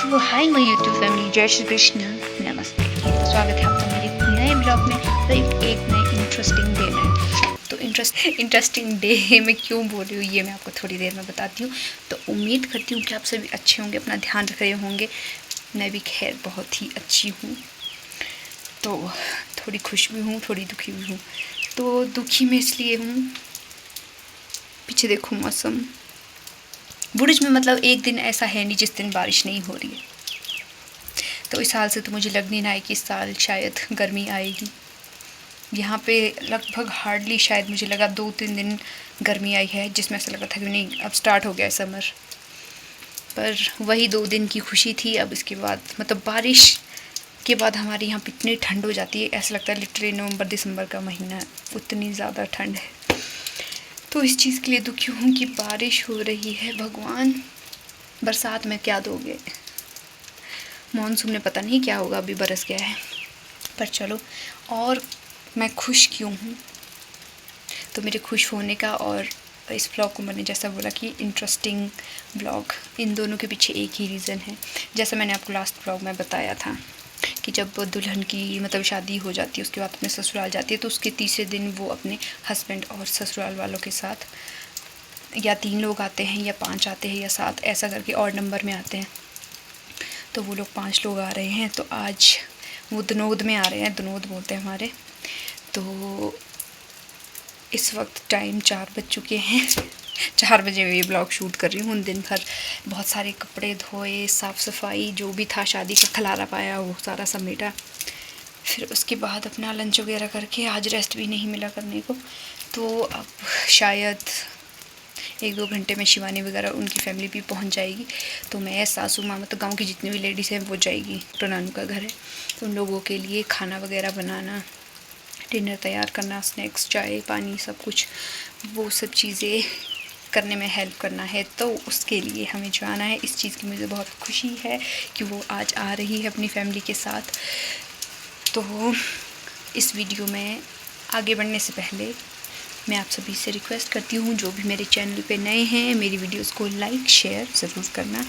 तो hi my YouTube family, जय श्री कृष्ण, नमस्ते। स्वागत है आपका मेरे एक नए ब्लॉग में और एक नए इंटरेस्टिंग डे में। तो इंटरेस्टिंग डे में क्यों बोल रही हूँ ये मैं आपको थोड़ी देर में बताती हूँ। तो उम्मीद करती हूँ कि आप सभी अच्छे होंगे, अपना ध्यान रख रहे होंगे। मैं भी खैर बहुत ही अच्छी हूँ। तो थोड़ी खुश भी हूँ, थोड़ी दुखी भी हूँ। तो दुखी मैं इसलिए हूँ, पीछे देखो मौसम बुर्ज में, मतलब एक दिन ऐसा है नहीं जिस दिन बारिश नहीं हो रही है। तो इस साल से तो मुझे लग नहीं रहा है कि इस साल शायद गर्मी आएगी। यहाँ पे लगभग हार्डली शायद मुझे लगा 2-3 दिन गर्मी आई है, जिसमें ऐसा लगा था कि नहीं अब स्टार्ट हो गया है समर। पर वही 2 दिन की खुशी थी। अब इसके बाद मतलब बारिश के बाद हमारे यहाँ पे इतनी ठंड हो जाती है, ऐसा लगता है लिटरली नवंबर दिसंबर का महीना, उतनी ज़्यादा ठंड है। तो इस चीज़ के लिए दुखी हूँ कि बारिश हो रही है। भगवान बरसात में क्या दोगे। मॉनसून में पता नहीं क्या होगा, अभी बरस गया है। पर चलो, और मैं खुश क्यों हूँ, तो मेरे खुश होने का और इस ब्लॉग को मैंने जैसा बोला कि इंटरेस्टिंग ब्लॉग, इन दोनों के पीछे एक ही रीज़न है। जैसा मैंने आपको लास्ट ब्लॉग में बताया था कि जब दुल्हन की मतलब शादी हो जाती है, उसके बाद अपने ससुराल जाती है, तो उसके तीसरे दिन वो अपने हस्बैंड और ससुराल वालों के साथ, या 3 लोग आते हैं या 5 आते हैं या 7, ऐसा करके और नंबर में आते हैं। तो वो लोग 5 लोग आ रहे हैं। तो आज वो दनोद में आ रहे हैं, दनोद बोलते हैं हमारे। तो इस वक्त टाइम 4 बज चुके हैं। 4 बजे मैं ये ब्लॉग शूट कर रही हूँ। उन दिन भर बहुत सारे कपड़े धोए, साफ़ सफाई जो भी था, शादी का खलारा पाया वो सारा समेटा। फिर उसके बाद अपना लंच वगैरह करके आज रेस्ट भी नहीं मिला करने को। तो अब शायद 1-2 घंटे में शिवानी वगैरह उनकी फैमिली भी पहुंच जाएगी। तो मैं, सासू माँ, मतलब गांव की जितनी भी लेडीज़ हैं वो जाएगी। डॉक्टर नानू का घर है, तो उन लोगों के लिए खाना वगैरह बनाना, डिनर तैयार करना, स्नैक्स, चाय पानी सब कुछ, वो सब चीज़ें करने में हेल्प करना है। तो उसके लिए हमें जाना है। इस चीज़ की मुझे बहुत खुशी है कि वो आज आ रही है अपनी फैमिली के साथ। तो इस वीडियो में आगे बढ़ने से पहले मैं आप सभी से रिक्वेस्ट करती हूँ, जो भी मेरे चैनल पे नए हैं, मेरी वीडियोस को लाइक शेयर ज़रूर करना।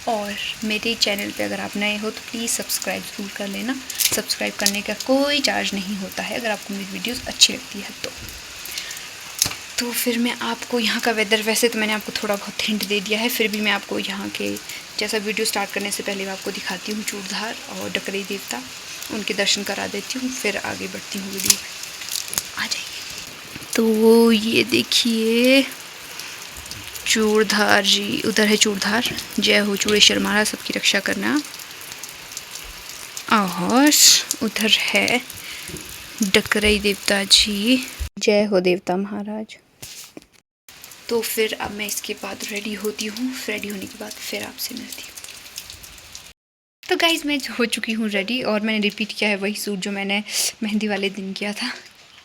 और मेरे चैनल पे अगर आप नए हो तो प्लीज़ सब्सक्राइब ज़रूर कर लेना। सब्सक्राइब करने का कोई चार्ज नहीं होता है, अगर आपको मेरी वीडियोस अच्छी लगती है तो फिर मैं आपको यहाँ का वेदर, वैसे तो मैंने आपको थोड़ा बहुत हिंट दे दिया है, फिर भी मैं आपको यहाँ के, जैसा वीडियो स्टार्ट करने से पहले मैं आपको दिखाती हूँ चूड़धार और डकरई देवता, उनके दर्शन करा देती हूँ, फिर आगे बढ़ती हूँ वीडियो में। आ जाइए। तो ये देखिए चूड़धार जी, उधर है चूड़धार। जय हो चूड़ेश्वर महाराज, सबकी रक्षा करना। और उधर है डकरई देवता जी, जय हो देवता महाराज। तो फिर अब मैं इसके बाद रेडी होती हूँ। रेडी होने के बाद फिर आपसे मिलती हूँ। तो गाइज़ मैं हो चुकी हूँ रेडी, और मैंने रिपीट किया है वही सूट जो मैंने मेहंदी वाले दिन किया था।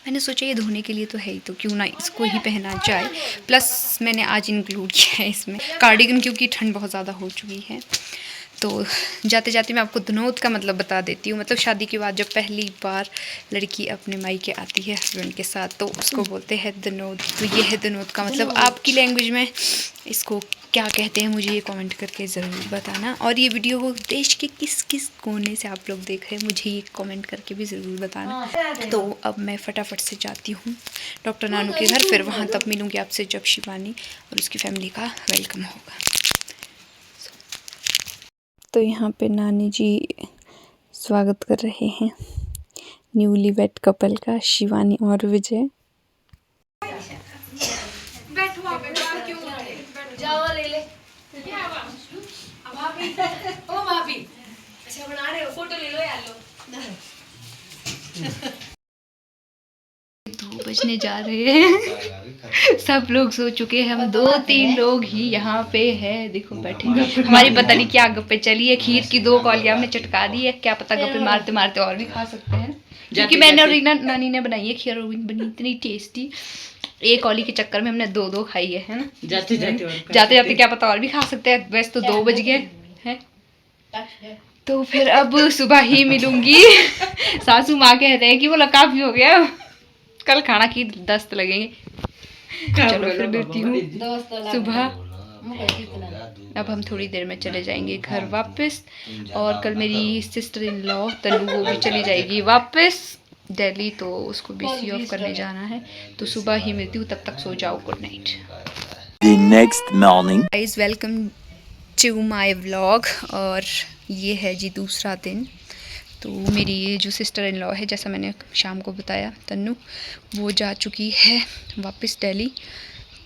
मैंने सोचा ये धोने के लिए तो है ही, तो क्यों ना इसको ही पहना जाए। प्लस मैंने आज इंक्लूड किया है इसमें कार्डिगन, क्योंकि ठंड बहुत ज़्यादा हो चुकी है। तो जाते जाते मैं आपको दनोद का मतलब बता देती हूँ। मतलब शादी के बाद जब पहली बार लड़की अपने मायके आती है हस्बैंड के साथ, तो उसको बोलते हैं दनोद। तो ये है दनोद का मतलब। आपकी लैंग्वेज में इसको क्या कहते हैं मुझे ये कमेंट करके ज़रूर बताना। और ये वीडियो को देश के किस किस कोने से आप लोग देख रहे हैं मुझे ये कमेंट करके भी ज़रूर बताना। तो अब मैं फटाफट से जाती हूँ डॉक्टर नानू के घर, फिर वहाँ तब मिलूँगी आपसे जब शिवानी और उसकी फैमिली का वेलकम होगा। तो यहाँ पे नानी जी स्वागत कर रहे हैं न्यूली वेड कपल का, शिवानी और विजय। जाओ ले ले। भाभी, ओ भाभी, अच्छा बना रहे हो, फोटो ले लो यार लो। 2 बजने जा रहे हैं। सब लोग सो चुके हैं, हम 2-3 लोग ही यहाँ पे हैं। देखो बैठे, हमारी पता नहीं क्या गप्पे चली है। खीर की 2 कौलियाँ हमने चटका दी है, क्या पता गप्पे मारते मारते और भी खा सकते हैं, क्योंकि मैंने और रीना नानी ने बनाई है खीर, और बनी इतनी टेस्टी। एक कौली के चक्कर में हमने 2-2 खाई है ना। जाते जाते क्या पता और भी खा सकते हैं। वैसे तो 2 बज गए हैं। तो फिर अब सुबह ही मिलूंगी। सासू माँ कह रहे हैं कि बोला काफ़ी हो गया, कल खाना की दस्त लगेंगे। चलो फिर मिलती हूँ सुबह अब हम थोड़ी देर में चले जाएंगे घर वापस, और कल मेरी सिस्टर इन लॉ तनु वो भी चली जाएगी वापस दिल्ली, तो उसको भी सी ऑफ करने जाना है। तो सुबह ही मिलती हूँ, तब तक सो जाओ, good night. The next morning. Guys welcome to my vlog, और ये है जी दूसरा दिन। तो मेरी जो सिस्टर इन लॉ है, जैसा मैंने शाम को बताया तन्नू, वो जा चुकी है वापस दिल्ली।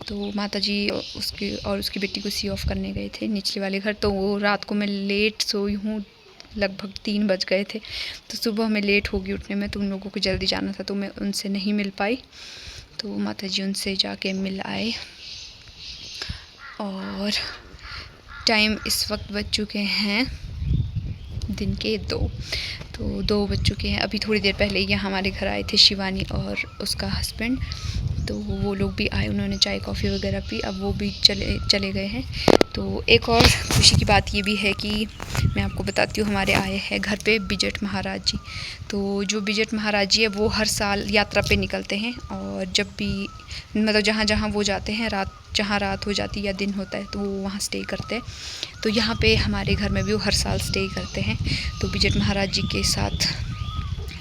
तो माता जी उसकी बेटी को सी ऑफ करने गए थे निचले वाले घर। तो वो रात को मैं लेट सोई हूँ, लगभग 3 बज गए थे। तो सुबह मैं लेट होगी उठने में, तो उन लोगों को जल्दी जाना था, तो मैं उनसे नहीं मिल पाई। तो माता जी उनसे जाके मिल आए, और टाइम इस वक्त बज चुके हैं दिन के 2। तो 2 बज चुके हैं। अभी थोड़ी देर पहले यहाँ हमारे घर आए थे शिवानी और उसका हस्बैंड, तो वो लोग भी आए, उन्होंने चाय कॉफ़ी वगैरह पी, अब वो भी चले गए हैं। तो एक और खुशी की बात ये भी है कि मैं आपको बताती हूँ, हमारे आए हैं घर पे बिजट महाराज जी। तो जो बिजट महाराज जी है वो हर साल यात्रा पे निकलते हैं, और जब भी मतलब जहाँ जहाँ वो जाते हैं, जहाँ रात हो जाती है या दिन होता है, तो वो वहाँ स्टे करते हैं। तो यहाँ पे हमारे घर में भी वो हर साल स्टे करते हैं। तो बिजट महाराज जी के साथ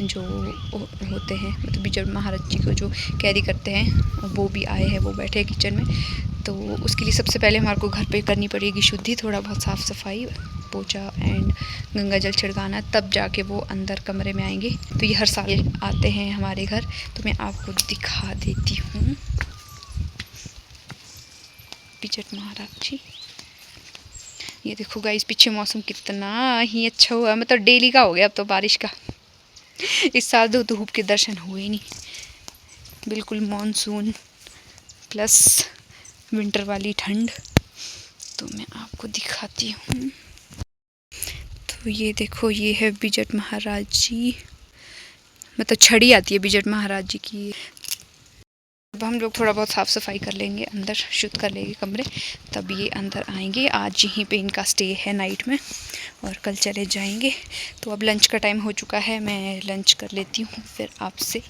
जो होते हैं, मतलब बिजट महाराज जी को जो कैरी करते हैं, वो भी आए हैं, वो बैठे हैं किचन में। तो उसके लिए सबसे पहले हमारे को घर पे करनी पड़ेगी शुद्धि, थोड़ा बहुत साफ़ सफाई, पोछा एंड गंगा जल छिड़काना, तब जाके वो अंदर कमरे में आएंगे। तो ये हर साल आते हैं हमारे घर, तो मैं आपको दिखा देती हूँ बिजट महाराज जी। ये देखो गाइस, पीछे मौसम कितना ही अच्छा हुआ, मतलब डेली का हो गया अब तो बारिश का। इस साल तो धूप के दर्शन हुए ही नहीं, बिल्कुल मॉनसून प्लस विंटर वाली ठंड। तो मैं आपको दिखाती हूँ। तो ये देखो, ये है बिजट महाराज जी, मतलब छड़ी आती है बिजट महाराज जी की। अब हम लोग थोड़ा बहुत साफ़ सफाई कर लेंगे, अंदर शुद्ध कर लेंगे कमरे, तब ये अंदर आएंगे। आज यहीं पे इनका स्टे है नाइट में, और कल चले जाएंगे। तो अब लंच का टाइम हो चुका है, मैं लंच कर लेती हूँ, फिर आपसे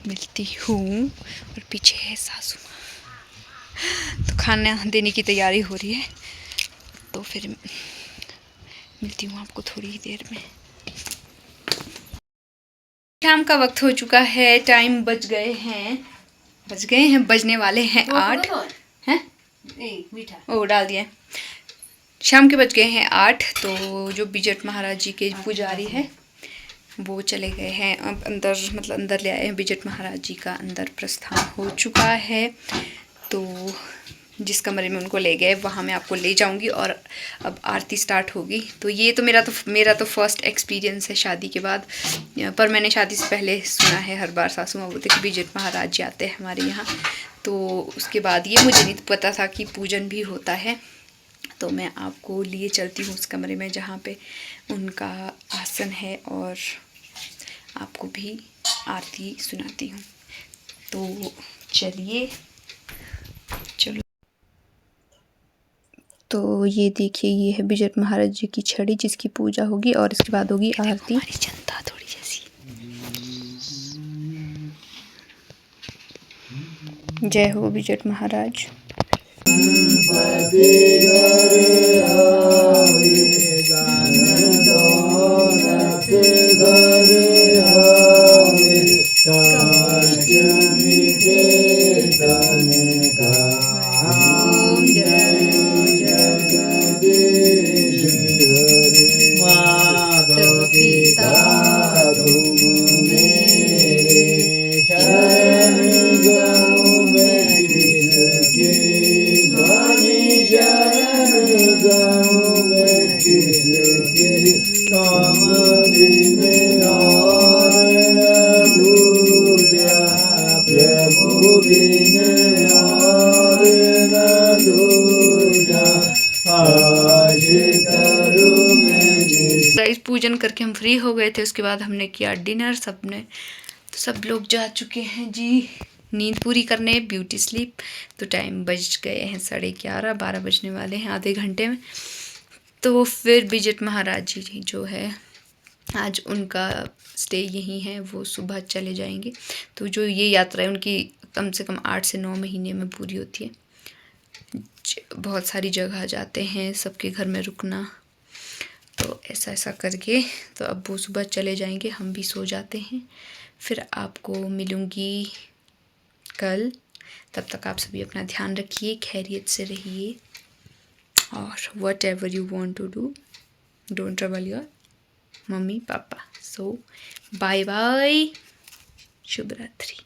मिलती हूँ। और पीछे है सासू माँ, तो खाना देने की तैयारी हो रही है, तो फिर मिलती हूँ आपको थोड़ी ही देर में। शाम का वक्त हो चुका है, टाइम बजने वाले हैं 8 हैं। मीठा ओ डाल दिया, शाम के बज गए हैं 8। तो जो बिजट महाराज जी के पुजारी है वो चले गए हैं अब अंदर, मतलब अंदर ले आए हैं। बिजट महाराज जी का अंदर प्रस्थान हो चुका है। तो जिस कमरे में उनको ले गए वहाँ मैं आपको ले जाऊंगी, और अब आरती स्टार्ट होगी। तो ये तो मेरा तो फर्स्ट एक्सपीरियंस है शादी के बाद, पर मैंने शादी से पहले सुना है, हर बार सासू माँ बोलते कि बिजट महाराज जी आते हैं हमारे यहाँ। तो उसके बाद ये मुझे नहीं पता था कि पूजन भी होता है। तो मैं आपको लिए चलती हूँ उस कमरे में जहाँ पे उनका आसन है, और आपको भी आरती सुनाती हूँ। तो चलिए, चलो। तो ये देखिए, ये है बिजट महाराज जी की छड़ी, जिसकी पूजा होगी, और इसके बाद होगी आरती। हमारी जनता थोड़ी जैसी। जय हो बिजट महाराज। गाइस पूजन करके हम फ्री हो गए थे, उसके बाद हमने किया डिनर सबने। तो सब लोग जा चुके हैं जी नींद पूरी करने, ब्यूटी स्लीप। तो टाइम बज गए हैं 11:30, 12 बजने वाले हैं आधे घंटे में। तो फिर बिजट महाराज जी जो है, आज उनका स्टे यहीं है, वो सुबह चले जाएंगे। तो जो ये यात्रा है उनकी कम से कम 8 से 9 महीने में पूरी होती है। बहुत सारी जगह जाते हैं, सबके घर में रुकना, तो ऐसा ऐसा करके तो अब वो सुबह चले जाएंगे, हम भी सो जाते हैं। फिर आपको मिलूँगी कल। तब तक आप सभी अपना ध्यान रखिए, खैरियत से रहिए, और whatever you want to do, don't trouble your mummy papa. So bye bye, शुभ रात्रि।